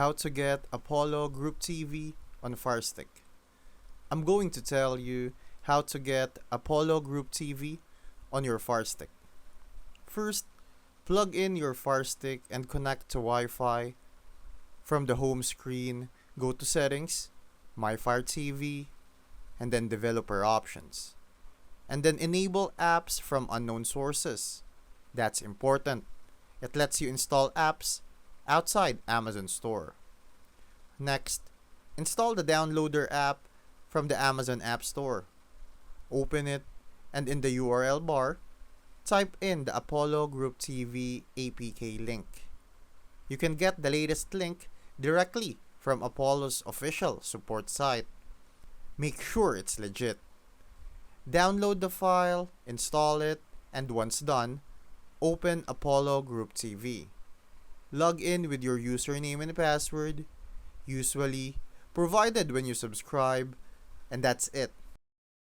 how to get Apollo Group TV on Firestick. I'm going to tell you how to get Apollo Group TV on your Firestick. First, plug in your Firestick and connect to Wi-Fi. From the home screen, go to Settings, My Fire TV, and then Developer Options. And then enable apps from unknown sources. That's important. It lets you install apps outside Amazon Store. Next, install the Downloader app from the Amazon App Store. Open it, and in the URL bar, type in the Apollo Group TV APK link. You can get the latest link directly from Apollo's official support site. Make sure it's legit. Download the file, install it, and once done, open Apollo Group TV. Log in with your username and password, usually provided when you subscribe, and that's it.